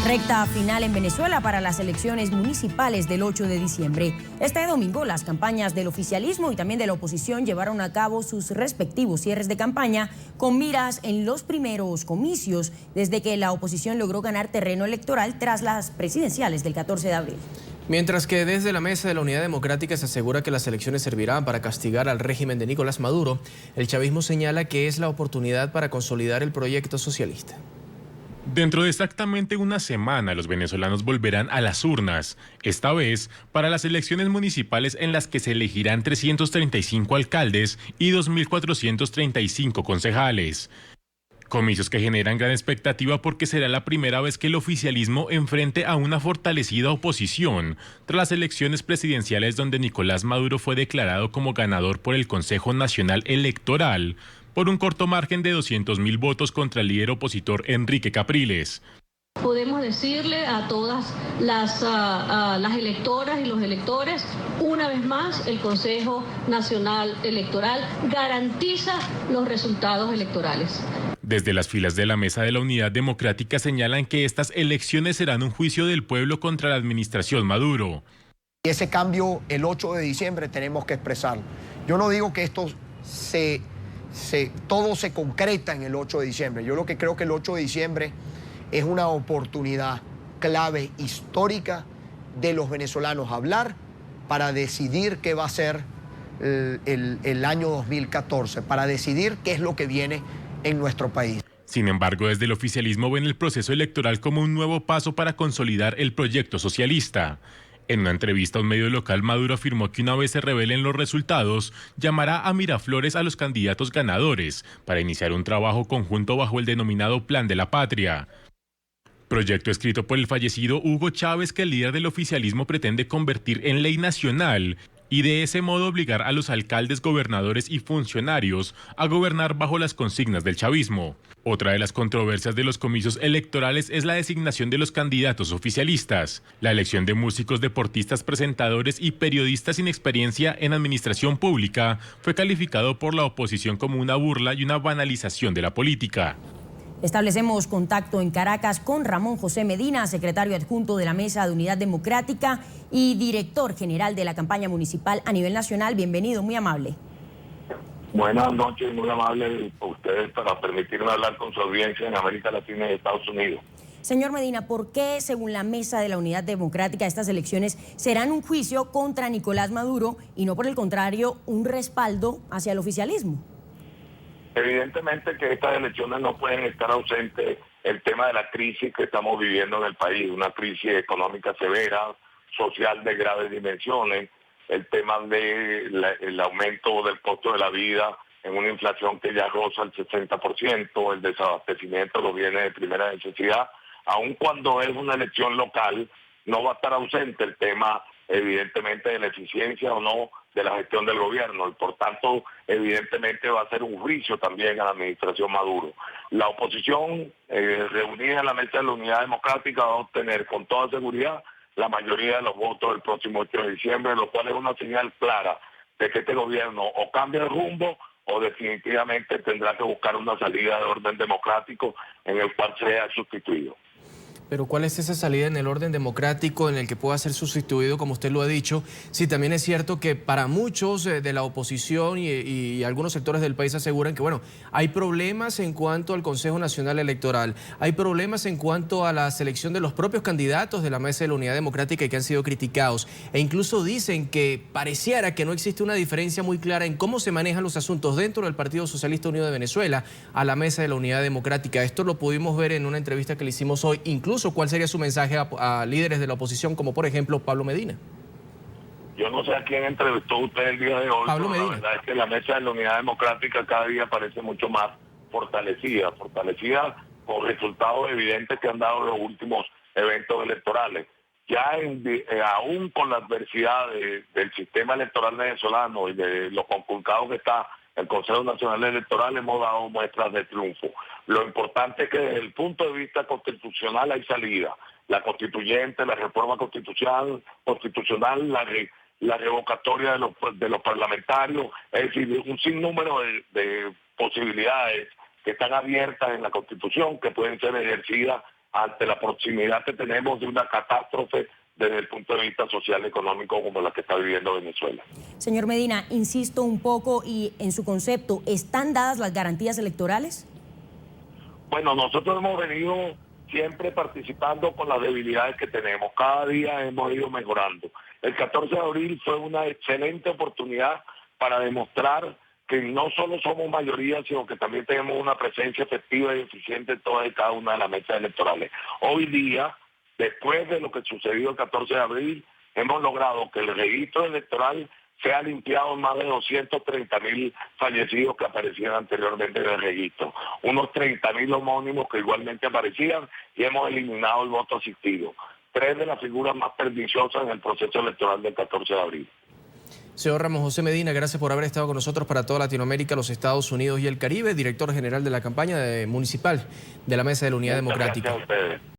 Recta final en Venezuela para las elecciones municipales del 8 de diciembre. Este domingo, las campañas del oficialismo y también de la oposición llevaron a cabo sus respectivos cierres de campaña con miras en los primeros comicios desde que la oposición logró ganar terreno electoral tras las presidenciales del 14 de abril. Mientras que desde la Mesa de la Unidad Democrática se asegura que las elecciones servirán para castigar al régimen de Nicolás Maduro, el chavismo señala que es la oportunidad para consolidar el proyecto socialista. Dentro de exactamente una semana, los venezolanos volverán a las urnas, esta vez para las elecciones municipales en las que se elegirán 335 alcaldes y 2.435 concejales. Comicios que generan gran expectativa porque será la primera vez que el oficialismo enfrente a una fortalecida oposición tras las elecciones presidenciales donde Nicolás Maduro fue declarado como ganador por el Consejo Nacional Electoral por un corto margen de 200.000 votos contra el líder opositor Enrique Capriles. Podemos decirle a todas las electoras y los electores, una vez más, el Consejo Nacional Electoral garantiza los resultados electorales. Desde las filas de la Mesa de la Unidad Democrática señalan que estas elecciones serán un juicio del pueblo contra la administración Maduro. Y ese cambio el 8 de diciembre tenemos que expresarlo. Yo no digo que esto todo se concreta en el 8 de diciembre. Yo lo que creo que el 8 de diciembre es una oportunidad clave histórica de los venezolanos hablar para decidir qué va a ser el año 2014, para decidir qué es lo que viene en nuestro país. Sin embargo, desde el oficialismo ven el proceso electoral como un nuevo paso para consolidar el proyecto socialista. En una entrevista a un medio local, Maduro afirmó que una vez se revelen los resultados, llamará a Miraflores a los candidatos ganadores para iniciar un trabajo conjunto bajo el denominado Plan de la Patria. Proyecto escrito por el fallecido Hugo Chávez que el líder del oficialismo pretende convertir en ley nacional y de ese modo obligar a los alcaldes, gobernadores y funcionarios a gobernar bajo las consignas del chavismo. Otra de las controversias de los comicios electorales es la designación de los candidatos oficialistas. La elección de músicos, deportistas, presentadores y periodistas sin experiencia en administración pública fue calificado por la oposición como una burla y una banalización de la política. Establecemos contacto en Caracas con Ramón José Medina, secretario adjunto de la Mesa de Unidad Democrática y director general de la campaña municipal a nivel nacional. Bienvenido, muy amable. Buenas noches, muy amable a ustedes para permitirme hablar con su audiencia en América Latina y Estados Unidos. Señor Medina, ¿por qué, según la Mesa de la Unidad Democrática, estas elecciones serán un juicio contra Nicolás Maduro y no, por el contrario, un respaldo hacia el oficialismo? Evidentemente que estas elecciones no pueden estar ausentes el tema de la crisis que estamos viviendo en el país, una crisis económica severa, social de graves dimensiones, el tema del aumento del costo de la vida en una inflación que ya roza el 60%, el desabastecimiento de los bienes de primera necesidad, aun cuando es una elección local, no va a estar ausente el tema evidentemente de la eficiencia o no de la gestión del gobierno y por tanto evidentemente va a ser un juicio también a la administración Maduro. La oposición reunida en la Mesa de la Unidad Democrática va a obtener con toda seguridad la mayoría de los votos del próximo 8 de diciembre, lo cual es una señal clara de que este gobierno o cambia el rumbo o definitivamente tendrá que buscar una salida de orden democrático en el cual sea sustituido. Pero ¿cuál es esa salida en el orden democrático en el que pueda ser sustituido, como usted lo ha dicho? Sí, también es cierto que para muchos de la oposición y algunos sectores del país aseguran que, bueno, hay problemas en cuanto al Consejo Nacional Electoral, hay problemas en cuanto a la selección de los propios candidatos de la Mesa de la Unidad Democrática y que han sido criticados. E incluso dicen que pareciera que no existe una diferencia muy clara en cómo se manejan los asuntos dentro del Partido Socialista Unido de Venezuela a la Mesa de la Unidad Democrática. Esto lo pudimos ver en una entrevista que le hicimos hoy, incluso ¿cuál sería su mensaje a líderes de la oposición, como por ejemplo Pablo Medina? Yo no sé a quién entrevistó usted el día de hoy, Pablo pero Medina. la verdad es que la Mesa de la Unidad Democrática cada día parece mucho más fortalecida con resultados evidentes que han dado los últimos eventos electorales. Ya aún con la adversidad del sistema electoral venezolano y de lo conculcado que está el Consejo Nacional Electoral, hemos dado muestras de triunfo. Lo importante es que desde el punto de vista constitucional hay salida. La constituyente, la reforma constitucional, la revocatoria de los parlamentarios, es decir, un sinnúmero de posibilidades que están abiertas en la Constitución, que pueden ser ejercidas ante la proximidad que tenemos de una catástrofe desde el punto de vista social y económico como la que está viviendo Venezuela. Señor Medina, insisto un poco y en su concepto, ¿están dadas las garantías electorales? Bueno, nosotros hemos venido siempre participando con las debilidades que tenemos. Cada día hemos ido mejorando. El 14 de abril fue una excelente oportunidad para demostrar que no solo somos mayoría, sino que también tenemos una presencia efectiva y eficiente en todas y cada una de las mesas electorales. Hoy día, después de lo que sucedió el 14 de abril, hemos logrado que el registro electoral sea limpiado más de 230.000 fallecidos que aparecían anteriormente en el registro. Unos 30.000 homónimos que igualmente aparecían y hemos eliminado el voto asistido. 3 de las figuras más perniciosas en el proceso electoral del 14 de abril. Señor Ramos José Medina, gracias por haber estado con nosotros para toda Latinoamérica, los Estados Unidos y el Caribe, director general de la campaña municipal de la Mesa de la Unidad Democrática. Gracias a ustedes.